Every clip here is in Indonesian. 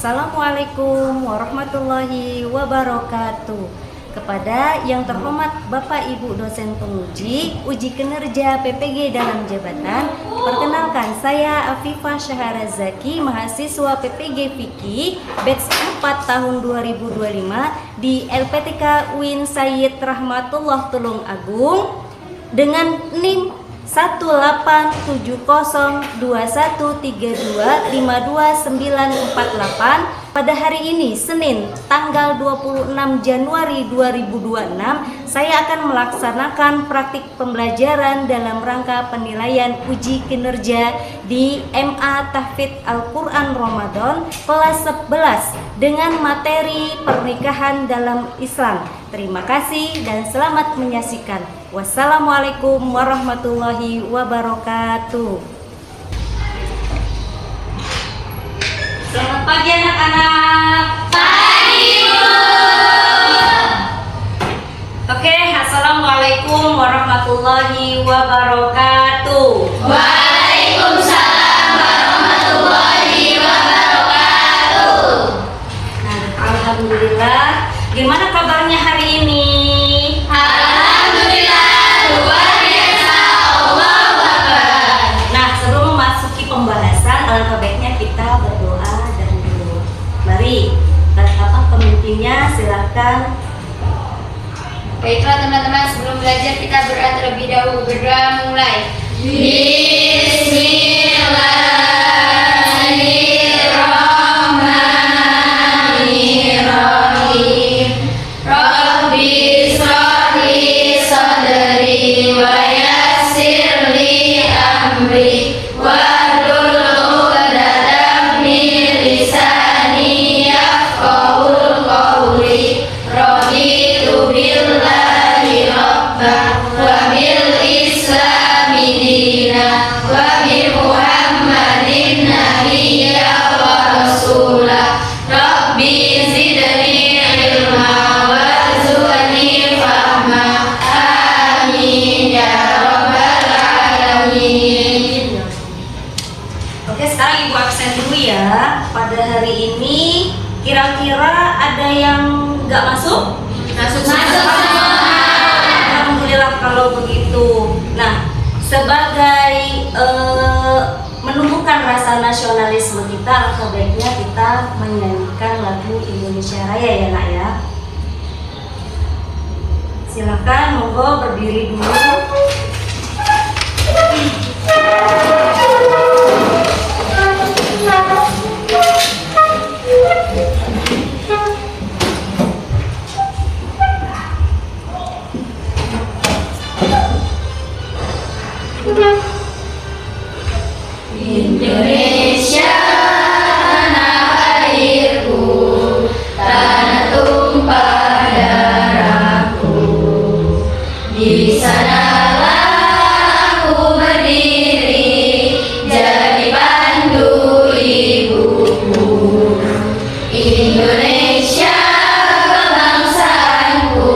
Assalamualaikum warahmatullahi wabarakatuh. Kepada yang terhormat Bapak Ibu dosen penguji uji kinerja PPG dalam jabatan, perkenalkan saya Afifah Syaharazaki, mahasiswa PPG Fikih batch 4 tahun 2025 di LPTK UIN Sayyid Rahmatullah Tulung Agung dengan NIM 1802132525948. Pada hari ini, Senin, tanggal 26 Januari 2026, saya akan melaksanakan praktik pembelajaran dalam rangka penilaian uji kinerja di MA Tahfidz Al-Quran Ramadan kelas 11 dengan materi pernikahan dalam Islam. Terima kasih dan selamat menyaksikan. Wassalamualaikum warahmatullahi wabarakatuh. Selamat pagi anak-anak. Pagi, Bu. Oke, assalamualaikum warahmatullahi wabarakatuh. Waalaikumsalam warahmatullahi wabarakatuh. Nah, alhamdulillah. Gimana kabarnya hari ini? Alhamdulillah, luar biasa. Allahu Akbar. Nah, sebelum memasuki pembahasan, alangkah baiknya kita berdoa dahulu. Mari, pemimpinnya silakan. Baiklah teman-teman, sebelum belajar kita berdoa terlebih dahulu. Berdoa mulai. Bismillahirrahmanirrahim. Rabbi shrahli sadri wa yassirli amri wahlul 'uqdatam min lisani yafqahul qawli. Raditu billahi rabban wa bil islami dina wa bi Muhammadin nabiyya wa rasulah. Rabbi zidni ilma warzuqni fahma. Amin ya rabbal alamin. Oke, sekarang Ibu absen dulu ya. Pada hari ini kira-kira ada yang nggak masuk? Masuk semua. Alhamdulillah kalau begitu. Nah, sebagai menumbuhkan rasa nasionalisme kita, alangkah baiknya kita menyanyikan lagu Indonesia Raya ya nak ya. Silakan, monggo berdiri dulu. Indonesia tanah airku, tanah tumpah darahku. Di sanalah aku berdiri, jadi pandu ibuku. Indonesia kebangsaanku,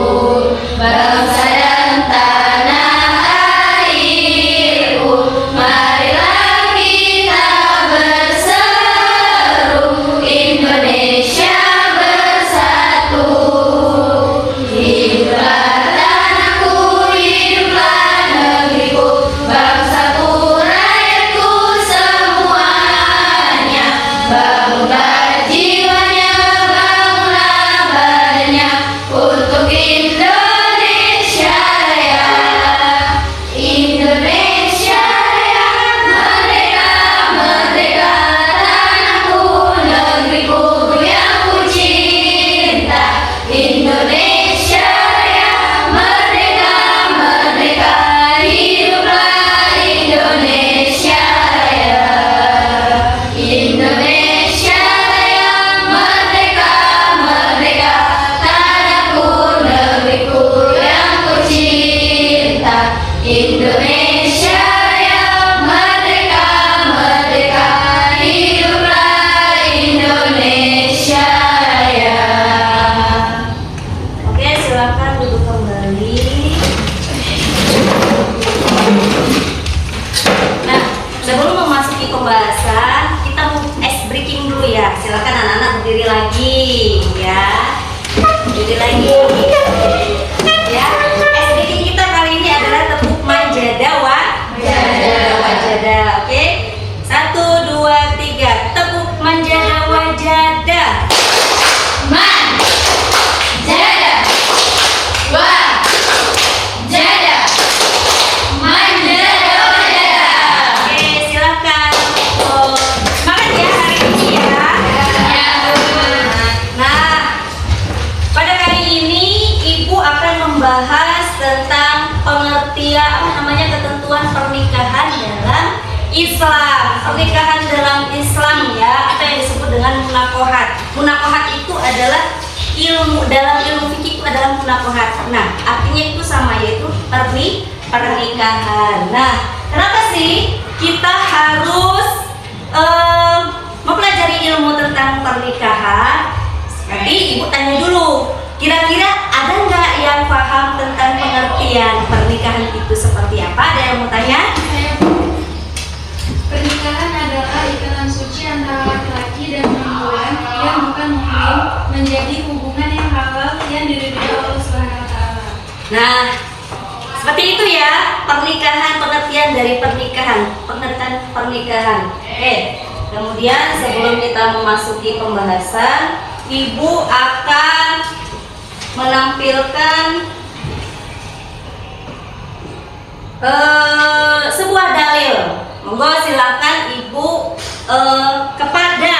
bangsa dan tanah airku. Marilah kita berseru, Indonesia bersatu. Hiduplah tanahku, hiduplah negeriku, bangsaku, rakyatku semuanya. Bangunlah jiwanya, bangunlah badannya untuk Indonesia Raya. Indonesia Raya, merdeka, merdeka, tanahku, negeriku yang ku cinta. Indonesia Raya, merdeka, merdeka, hiduplah Indonesia Raya. Indonesia Raya, merdeka, merdeka, tanahku, negeriku yang ku cinta. Indonesia Raya, merdeka, merdeka, hiduplah Indonesia Raya. Oke, silakan duduk kembali. Nah, sebelum memasuki pembahasan, kita mau ice breaking dulu dulu ya. Silakan anak-anak berdiri lagi ya. Berdiri lagi. Ya. SDG kita kali ini adalah tepuk manjada wajada. Oke. 1 2 3. Tepuk manjada wajada. Man, jada, wajada, manjada wajada. Oke, silakan. Semangat ya hari ini ya. Nah, pada kali ini Ibu akan membahas tentang pengertian ketentuan pernikahan dalam Islam. Pernikahan dalam Islam ya, atau yang disebut dengan munakohat. Munakohat itu adalah dalam ilmu fikih itu adalah munakohat. Nah, artinya itu sama, yaitu pernikahan. Nah, kenapa sih kita harus mempelajari ilmu tentang pernikahan? Nanti Ibu tanya dulu, kira-kira ada nggak yang paham tentang pengertian pernikahan itu seperti apa? Ada yang mau tanya? Pernikahan adalah ikatan suci antara laki-laki dan perempuan yang bukan muhrim menjadi hubungan yang halal yang diridhoi Allah Subhanahu wa taala. Nah, seperti itu ya pernikahan, pengertian dari pernikahan, pengertian pernikahan. Kemudian sebelum kita memasuki pembahasan, Ibu akan menampilkan sebuah dalil. Monggo silakan Ibu kepada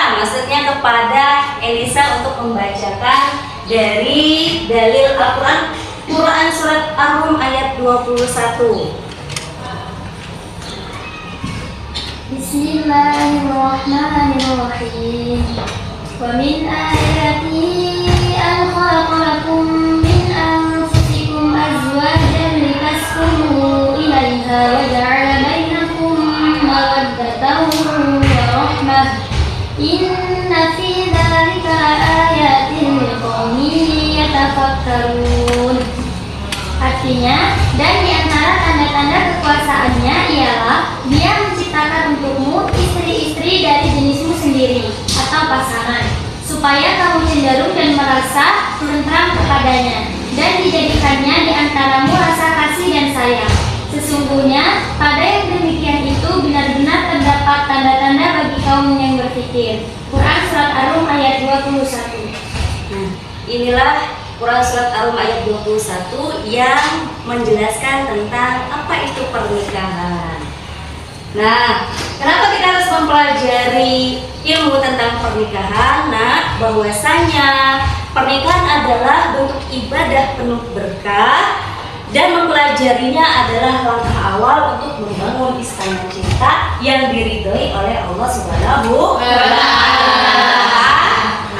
Elisa untuk membacakan dari dalil Al-Quran, Quran surat Ar-Rum ayat 21. Bismillahirrahmanirrahim. Wa min ayatihi an khalaqa lakum min anfusikum azwajan litaskunu ilaiha wa ja'ala bainakum mawaddatan wa rahmah. Inna fi dzalika laayatin liqaumin yatafakkarun. Artinya, dan di antara tanda-tanda kekuasaannya ialah Dia menciptakan untukmu istri-istri dari jenismu sendiri atau pasangan, supaya kamu cenderung dan merasa tentram kepadanya, dan dijadikannya di antaramu rasa kasih dan sayang. Sesungguhnya pada yang demikian itu benar-benar terdapat tanda-tanda bagi kaum yang berpikir. Quran surat Ar-Rum ayat 21. Nah, inilah Quran surat Ar-Rum ayat 21 yang menjelaskan tentang apa itu pernikahan. Nah, kenapa kita harus mempelajari ilmu tentang pernikahan? Nah, bahwasanya pernikahan adalah bentuk ibadah penuh berkah, dan mempelajarinya adalah langkah awal untuk membangun istana cinta yang diridhoi oleh Allah Subhanahu wa taala.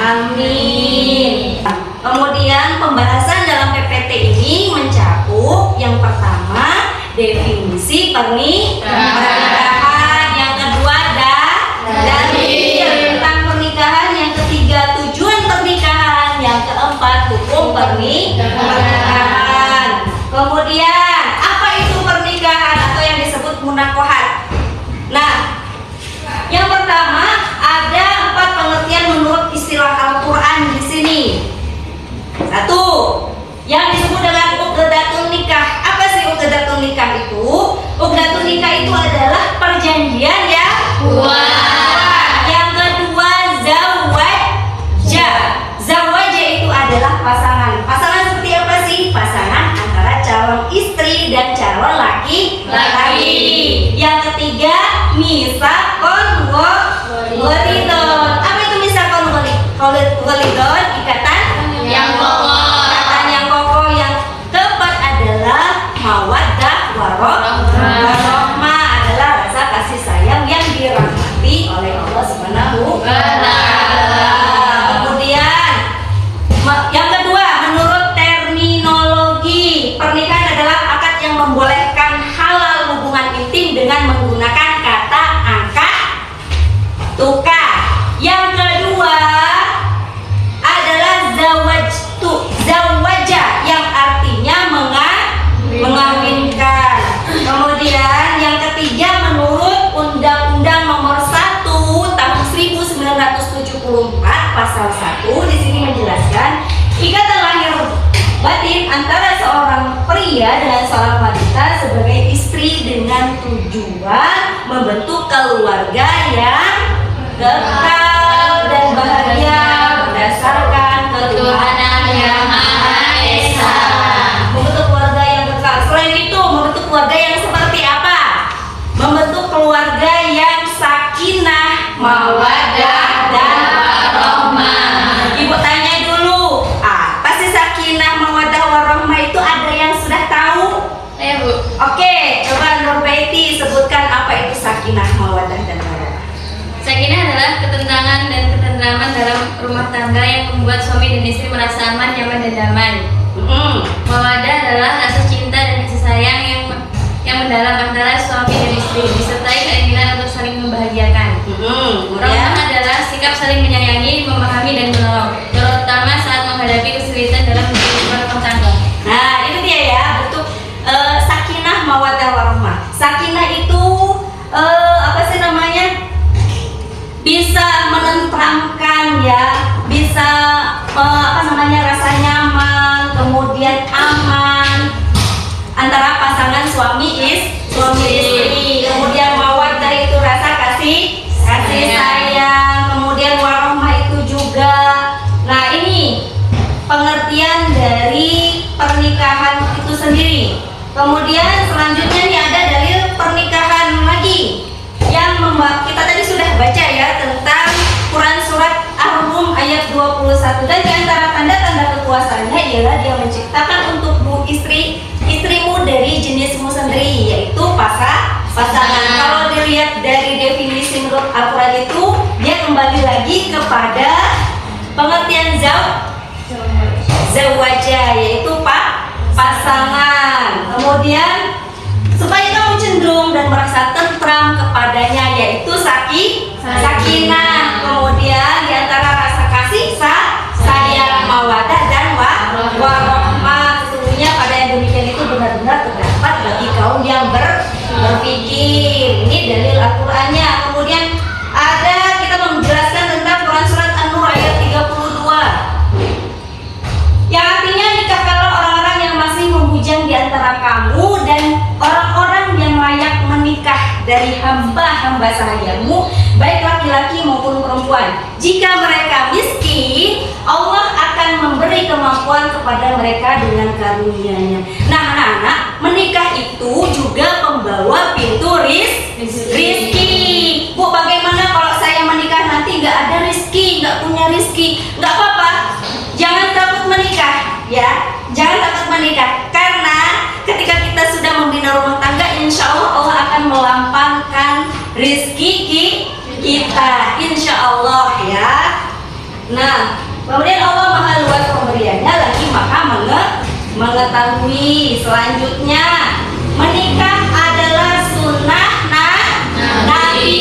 Amin. Kemudian pembahasan dalam PPT ini mencakup yang pertama definisi pernikahan, yang kedua dalil tentang pernikahan, yang ketiga tujuan pernikahan, yang keempat hukum pernikahan. Kemudian apa itu pernikahan atau yang disebut munakohat? Nah, yang pertama ada 4 pengertian menurut istilah Al-Quran di sini. 1, yang disebut dengan uqdatun nikah. Apa sih uqdatun nikah itu? Uqdatun nikah itu adalah perjanjian ya. Yang kedua zawajja. Zawajja itu adalah pasangan. Pasangan seperti apa sih? Pasangan antara calon istri dan calon laki. Yang ketiga misakon walidon. Apa itu misakon walidon? Ikatan yang kokoh. Ikatan yang kokoh. Yang keempat adalah mawaddah warahmah, adalah rasa kasih sayang yang dirahmati oleh Allah Subhanahu wa taala. Kemudian yang kedua, menurut terminologi, pernikahan adalah akad yang membolehkan halal hubungan intim dengan menggunakan kata angka tukar. Yang kedua adalah zawaja yang artinya mengawinkan. Kemudian yang ketiga, menurut Undang-Undang Nomor 1 Tahun 1970 tujuan membentuk keluarga yang kekal dan bahagia berdasarkan ketuhanan yang Maha Esa. Membentuk keluarga yang kekal. Selain itu, membentuk keluarga yang seperti apa? Membentuk keluarga yang sakinah, mawaddah, dan warahmah. Ibu tanya dulu, apa sih sakinah, mawaddah, warahmah itu? Ada yang sudah tahu? Saya Bu. Oke, coba Nurbaiti sebutkan apa itu sakinah, mawaddah, dan warahmah. Sakinah adalah ketenangan dan ketentraman dalam rumah tangga yang membuat suami dan istri merasa aman, nyaman, dan damai. Mawaddah adalah rasa cinta dan kasih sayang yang mendalam antara suami dan istri, disertai keinginan untuk saling membahagiakan. Rahmah adalah sikap saling menyayangi, memahami, dan menolong, terutama saat menghadapi kesulitan dalam kehidupan rumah tangga. Nah, itu dia ya, bentuk sakinah, mawaddah, warahmah. Sakinah itu apa sih namanya? Bisa menenteramkan ya, bisa rasa nyaman, kemudian aman antara pasangan suami istri. Kemudian mawaddah itu rasa kasih sayang. Kemudian warahmah itu juga. Nah, ini pengertian dari pernikahan itu sendiri. Kemudian selanjutnya nih ada dalil pernikahan lagi yang kita tadi sudah baca ya tentang Quran surat Ar-Rum ayat 21, dan di antara tanda-tanda kekuasaannya ialah dia menciptakan untukmu istrimu dari jenismu sendiri, yaitu pasangan. Kalau dilihat dari definisi menurut Al-Quran itu, dia kembali lagi kepada pengertian zawajah, yaitu pasangan. Kemudian supaya kamu cenderung dan merasa tentram kepadanya, yaitu sakinah. Kemudian diantara rasa kasih sayang, mawaddah, dan warahmah. Sesungguhnya pada yang demikian itu benar-benar terdapat bagi kaum yang berpikir. Ini dalil Al-Qur'annya. Kemudian ada kita menjelaskan tentang Quran surat An-Nur ayat 32, yang artinya nikahkanlah orang-orang yang masih membujang di antara kamu dan orang-orang yang layak menikah dari hamba-hamba sahayamu, baik laki-laki maupun perempuan. Jika mereka miskin, Allah akan memberi kemampuan kepada mereka dengan karunia-Nya. Nah, anak-anak, menikah itu juga pembawa pintu rizki. Bu, bagaimana kalau saya menikah nanti nggak ada rizki, nggak punya rizki? Nggak apa-apa, jangan takut menikah ya, jangan takut menikah, karena ketika kita sudah membina rumah tangga, insya Allah akan melampangkan rizki kita, insya Allah ya. Nah, kemudian Allah maha luas pemberiannya lagi maha mengetahui. Selanjutnya, menikah adalah sunnah Nabi.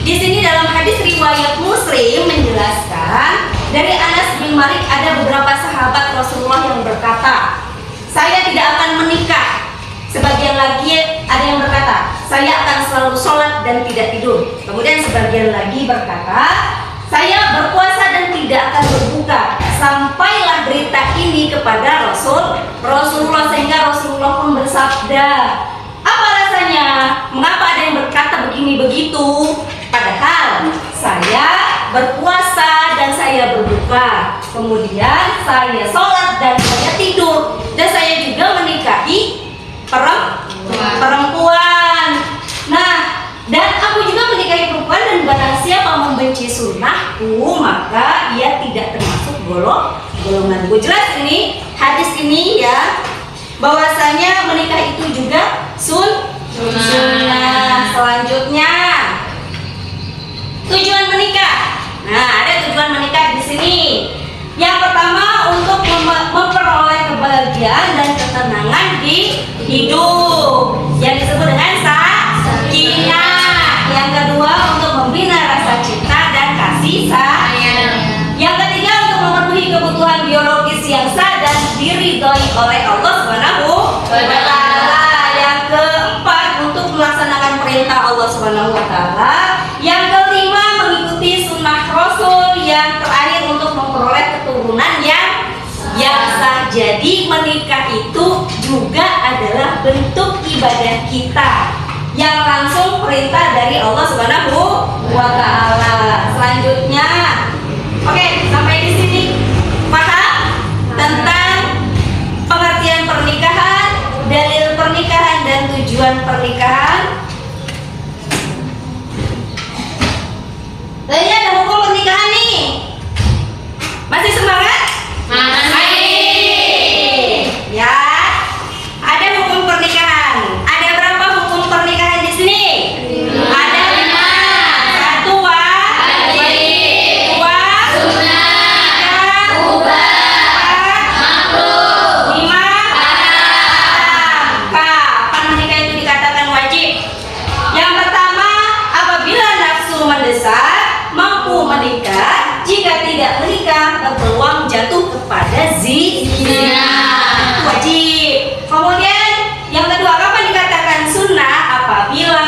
Di sini dalam hadis riwayat Muslim menjelaskan dari Anas bin Malik, ada beberapa sahabat Rasulullah yang berkata, saya tidak akan menikah. Sebagian lagi ada yang berkata, saya akan selalu sholat dan tidak tidur. Kemudian sebagian lagi berkata, saya berpuasa dan tidak akan berbuka. Sampailah berita ini kepada Rasulullah, sehingga Rasulullah pun bersabda, apa rasanya? Mengapa ada yang berkata begini begitu? Padahal saya berpuasa dan saya berbuka, kemudian saya sholat dan saya tidur, dan saya juga menikahi perempuan. Nah, dan aku juga menikahi perempuan, dan barang siapa membenci sunnahku, maka ia tidak termasuk golonganku. Jelas ini hadis ini ya, bahwasanya menikah itu juga sunnah. Selanjutnya, tujuan menikah. Nah, ada tujuan menikah di sini. Yang pertama, untuk memperoleh kebahagiaan dan ketenangan di hidup, yang disebut dengan sakinah. Yang kedua, untuk membina rasa cinta dan kasih sayang. Yang ketiga, untuk memenuhi kebutuhan biologis yang sah dan diridhoi oleh Allah Subhanahu wa Ta'ala. Yang keempat, untuk melaksanakan perintah Allah Subhanahu wa Ta'ala. Yang kelima, mengikuti sunnah Rasul. Yang terakhir, untuk memperoleh keturunan yang sah. Jadi menikah itu juga adalah bentuk ibadah kita. yang langsung perintah dari Allah Subhanahu wa taala. Selanjutnya, oke, sampai di sini paham tentang pengertian pernikahan, dalil pernikahan dan tujuan pernikahan. Ini ada hukum pernikahan nih. Masih semangat? Ya, ada hukum pernikahan. Ada berapa hukum pernikahan di sini? Ada 5. 1 wajib, 2 sunnah, 3 5 kapan menikah itu dikatakan wajib? Yang pertama, apabila nafsu mendesak, mampu menikah. Jika tidak menikah, berpeluang jatuh kepada zina. Wajib. Kemudian yang kedua, kapan dikatakan sunnah? Apabila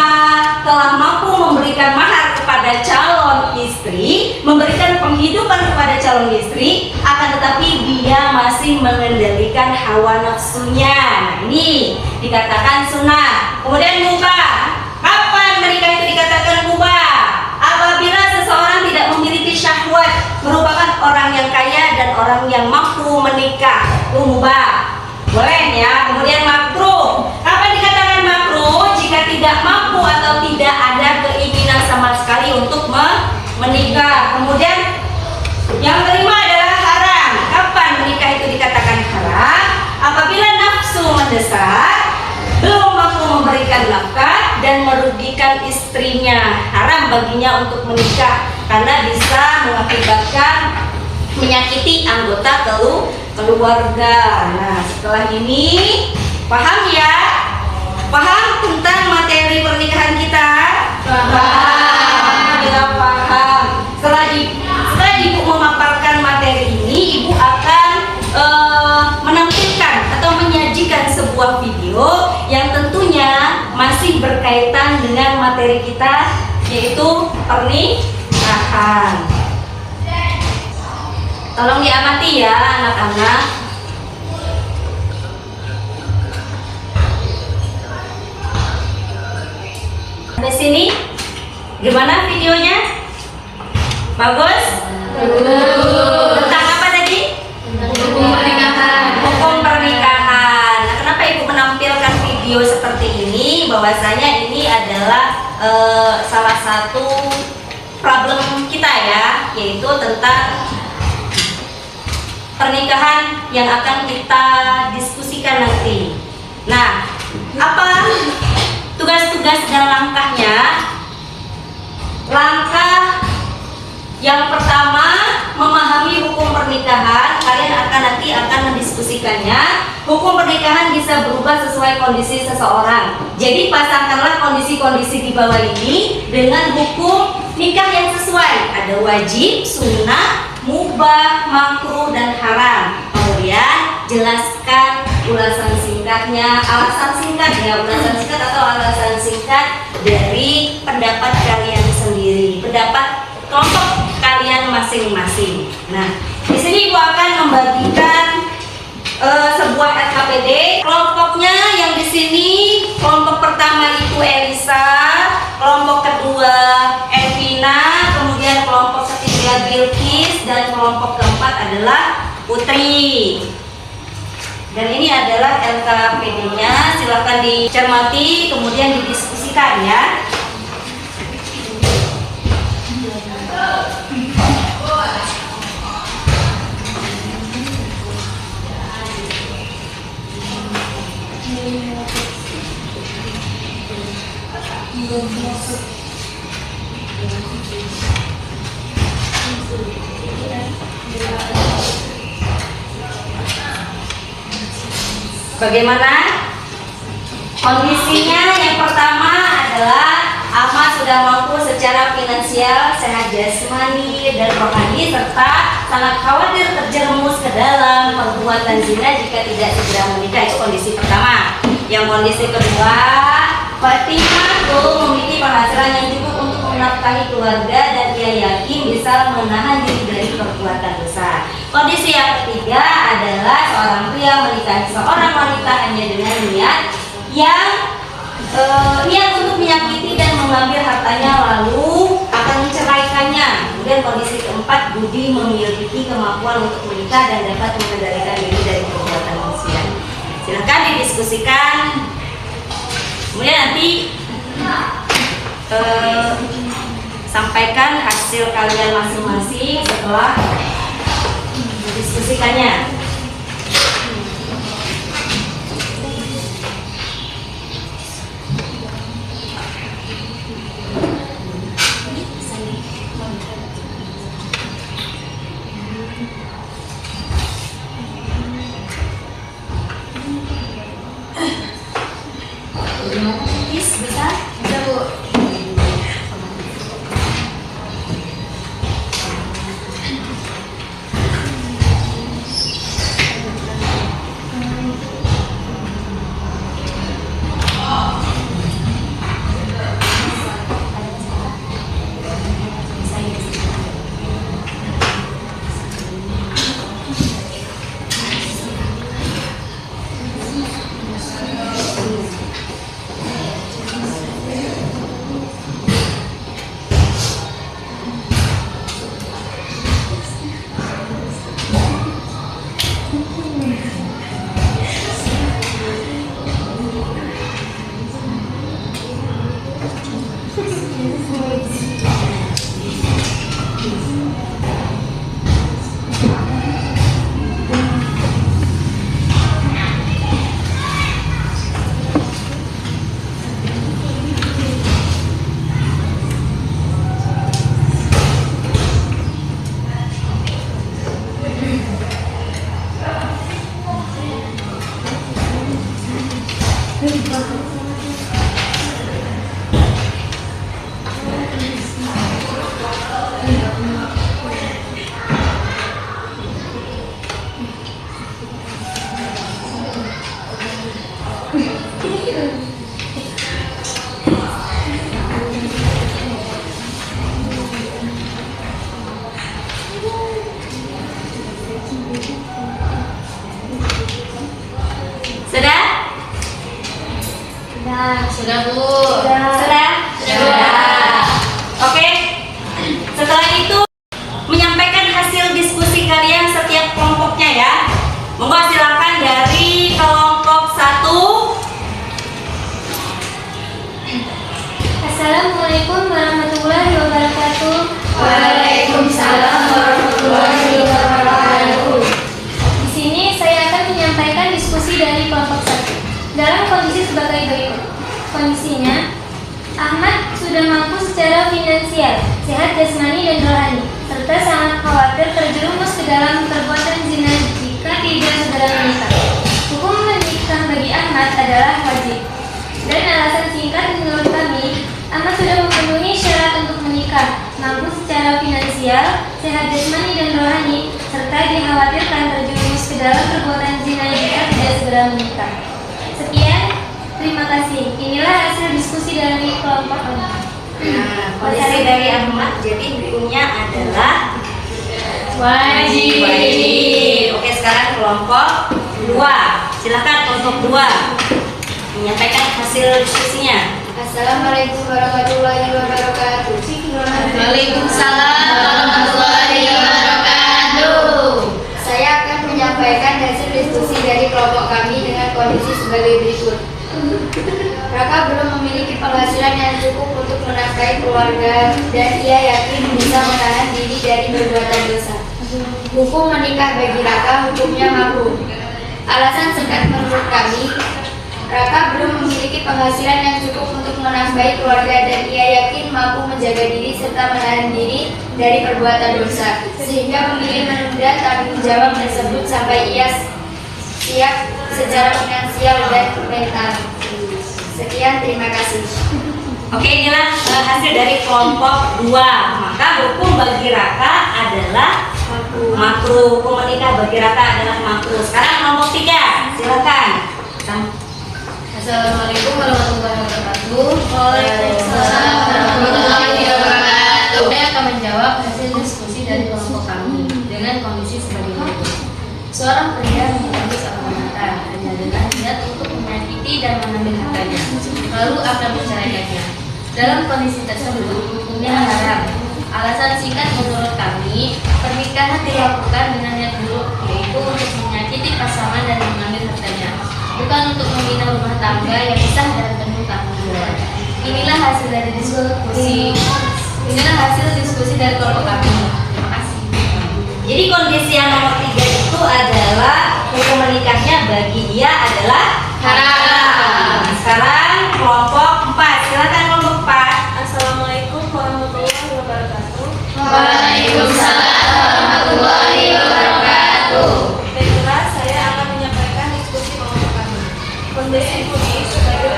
telah mampu memberikan mahar kepada calon istri, memberikan penghidupan kepada calon istri, akan tetapi dia masih mengendalikan hawa nafsunya. Nah, ini dikatakan sunnah. Kemudian mubah. Kapan menikah itu dikatakan mubah? Apabila seseorang tidak memiliki syahwat, merupakan orang yang kaya dan orang yang mampu menikah, itu mubah. Boleh ya. Kemudian makruh. Kapan dikatakan makruh? Jika tidak mampu atau tidak ada keinginan sama sekali untuk menikah. Kemudian yang kelima adalah haram. Kapan menikah itu dikatakan haram? Apabila nafsu mendesak, belum mampu memberikan nafkah dan merugikan istrinya, haram baginya untuk menikah karena bisa mengakibatkan menyakiti anggota keluarga. Nah, setelah ini paham ya? Paham tentang materi pernikahan kita? Paham. Ya, paham. Setelah ibu memaparkan materi ini, ibu akan menampilkan atau menyajikan sebuah video yang tentunya masih berkaitan dengan materi kita, yaitu pernikahan. Tolong diamati ya anak-anak. Sampai sini gimana videonya? Bagus? Tentang apa tadi? Hukum pernikahan. Hukum pernikahan. Nah, kenapa ibu menampilkan video seperti ini? Bahwasanya ini adalah salah satu problem kita ya, yaitu tentang pernikahan yang akan kita diskusikan nanti. Nah, apa tugas-tugas dan langkahnya? Langkah yang pertama, memahami hukum pernikahan. Kalian nanti akan mendiskusikannya. Hukum pernikahan bisa berubah sesuai kondisi seseorang. Jadi pasangkanlah kondisi-kondisi di bawah ini dengan hukum nikah yang sesuai. Ada wajib, sunnah, mubah, makruh, dan haram. Kemudian jelaskan ulasan singkatnya, ulasan singkat atau alasan singkat dari pendapat kalian sendiri, pendapat kelompok kalian masing-masing. Nah, di sini ibu akan membagikan sebuah SKPD. Kelompoknya yang di sini, kelompok pertama itu Elisa, kelompok kedua Evina, kemudian kelompok ketiga Bilkis, dan kelompok keempat adalah Putri. Dan ini adalah LKPD-nya, silahkan dicermati kemudian didiskusikan ya. Bagaimana kondisinya? Yang pertama adalah Ahmad sudah mampu secara finansial, sehat jasmani dan rohani, serta sangat khawatir terjerumus ke dalam perbuatan zina jika tidak segera menikah. Itu kondisi pertama. Yang kondisi kedua, Fatimah memiliki penghasilan yang cukup untuk menafkahi keluarga dan ia yakin bisa menahan diri dari perbuatan dosa. Kondisi yang ketiga adalah seorang pria menikahi seorang wanita hanya dengan niat yang niat untuk menyakiti dan mengambil hartanya lalu akan menceraikannya. Kemudian kondisi keempat, budi memiliki kemampuan untuk menikah dan dapat mengendalikan diri dari perbuatan manusia. Silakan didiskusikan. Kemudian nanti sampaikan hasil kalian masing-masing setelah didiskusikannya. Bisa? Bisa, Bu. Sudah? Sudah, Bu. Sudah? Sudah. Oke. Setelah itu menyampaikan hasil diskusi kalian setiap kelompoknya ya. Monggo silakan dari kelompok 1. Assalamualaikum warahmatullahi wabarakatuh. Waalaikumsalam warahmatullahi wabarakatuh. Di sini saya akan menyampaikan diskusi dari kelompok 1 dalam kondisi sebagai berikut. Kondisinya, Ahmad sudah mampu secara finansial, sehat jasmani dan rohani, serta sangat khawatir terjerumus ke dalam perbuatan zina jika tidak segera menikah. Hukum menikah bagi Ahmad adalah wajib. Dan alasan singkat menurut kami, Ahmad sudah memenuhi syarat untuk menikah, mampu secara finansial, sehat jasmani dan rohani, serta dikhawatirkan terjerumus ke dalam perbuatan zina jika tidak segera menikah. Sekian, terima kasih. Inilah hasil diskusi dari kelompok kami. Nah, kondisi dari Ahmad, jadi hukumnya adalah Wajib. Oke, sekarang kelompok 2. Silakan kelompok 2 menyampaikan hasil diskusinya. Assalamualaikum warahmatullahi wabarakatuh. Waalaikumsalam warahmatullahi wabarakatuh. Saya akan menyampaikan hasil diskusi dari kelompok kami dengan kondisi sebagai berikut. Raka belum memiliki penghasilan yang cukup untuk menafkahi keluarga dan ia yakin bisa menahan diri dari perbuatan dosa. Hukum menikah bagi Raka hukumnya makruh. Alasan singkat menurut kami, Raka belum memiliki penghasilan yang cukup untuk menafkahi keluarga dan ia yakin mampu menjaga diri serta menahan diri dari perbuatan dosa, sehingga memilih menunda tanggung jawab tersebut sampai ia siap secara finansial dan mental. Sekian, terima kasih. Oke, inilah hasil dari kelompok 2. Maka hukum bagi Raka adalah makruh. Hukum menikah bagi Raka adalah makruh. Sekarang kelompok 3. Silakan. Assalamualaikum warahmatullahi wabarakatuh. Waalaikumsalam warahmatullahi wabarakatuh. Saya akan menjawab hasil diskusi dari kelompok kami dengan kondisi sebagai berikut. Seorang pria menyambut seorang wanita hanya dengan niat untuk menyakiti dan mengambil hartanya. Lalu Dalam kondisi tersebut, hukumnya haram. Alasan singkat menurut kami, pernikahan dilakukan dengan niat buruk, yaitu untuk menyakiti pasangan dan mengambil hartanya, bukan untuk membina rumah tangga yang sah dan penuh tanggung jawab. Inilah hasil diskusi dari kelompok kami. Terima kasih. Jadi kondisi yang nomor 3 itu adalah hukum menikahnya bagi dia adalah haram. Sekarang kelompok 4, silakan kelompok 4. Assalamualaikum warahmatullahi wabarakatuh. Waalaikumsalam warahmatullahi wabarakatuh. Baiklah, saya akan menyampaikan diskusi kelompok kami. Kondisi budi sebagai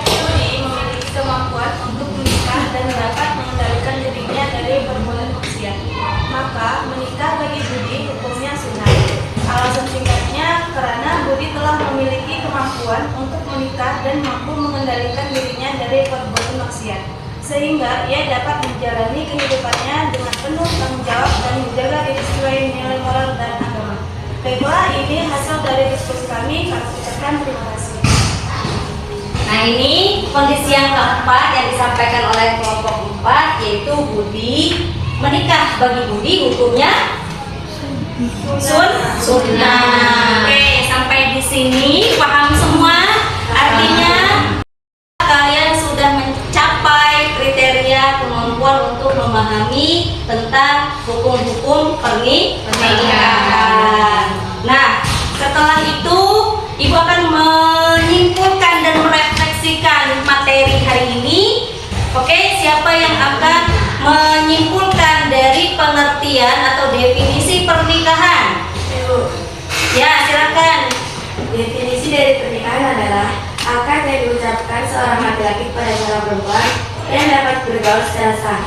budi memiliki kemampuan untuk menikah dan dapat mengendalikan dirinya dari perbuatan maksiat. Maka menikah bagi budi hukumnya sunnah. Alasan singkatnya karena budi telah memiliki kemampuan untuk menikah dan mampu mengendalikan dirinya dari perbuatan maksiat, sehingga ia dapat menjalani kehidupannya dengan penuh tanggung jawab dan menjaga diri sesuai nilai moral dan agama. Baiklah, ini hasil dari diskusi kami ucapkan terima kasih. Nah, ini kondisi yang keempat yang disampaikan oleh kelompok 4, yaitu budi menikah bagi budi hukumnya sunnah. Oke, sampai di sini paham semua? Artinya kalian sudah mencapai kriteria kemampuan untuk memahami tentang hukum-hukum pernikahan. Nah, setelah itu Ibu akan menyimpulkan dan merefleksikan materi hari ini. Oke, siapa yang akan menyimpulkan dari pengertian atau definisi pernikahan? Ya, silakan. Definisi dari pernikahan adalah akad yang diucapkan seorang laki-laki pada seorang perempuan yang dapat bergaul secara sah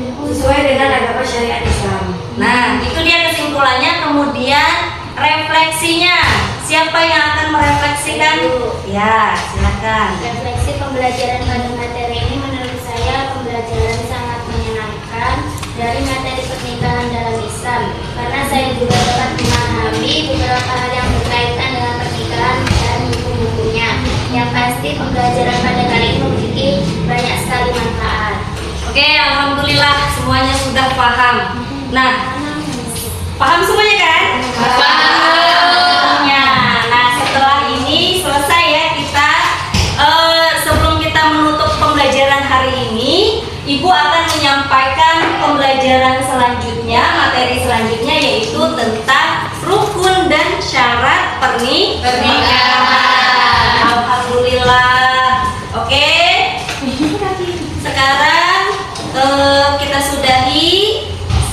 sesuai dengan agama syariat Islam. Nah, itu dia kesimpulannya. Kemudian refleksinya. Siapa yang akan merefleksikan? Ya, silakan. Refleksi pembelajaran pada materi ini menurut saya pembelajaran sangat menyenangkan dari materi pernikahan dalam Islam, karena saya juga dapat memahami beberapa hal yang berkaitan dengan pernikahan dan hukum-hukumnya. Yang pasti pembelajaran pada kali ini memiliki banyak sekali manfaat. Oke, alhamdulillah semuanya sudah paham. Nah, paham semuanya kan? Paham. Nah, setelah ini selesai ya kita. Sebelum kita menutup pembelajaran hari ini, Ibu akan menyampaikan pembelajaran selanjutnya, materi selanjutnya, yaitu tentang rukun dan syarat pernikahan. Alhamdulillah. Oke. Sekarang kita sudahi.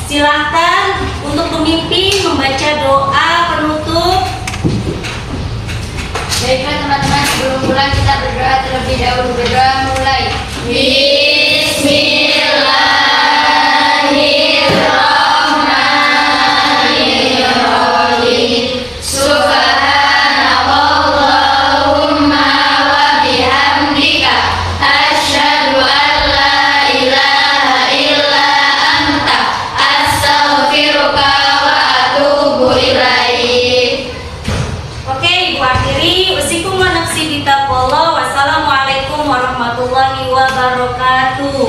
Silahkan untuk pemimpin membaca doa penutup. Baiklah teman-teman, sebelum pulang kita berdoa terlebih dahulu. Berdoa mulai. Bismillahirrahmanirrahim. Subhanallahumma wa bihamdika asyhadu an la ilaha illa anta astaghfiruka wa atubu ilaik. Oke, Ibu akhiri. Usikum wa nafsi bitaqwallah. Wassalamualaikum warahmatullahi wabarakatuh.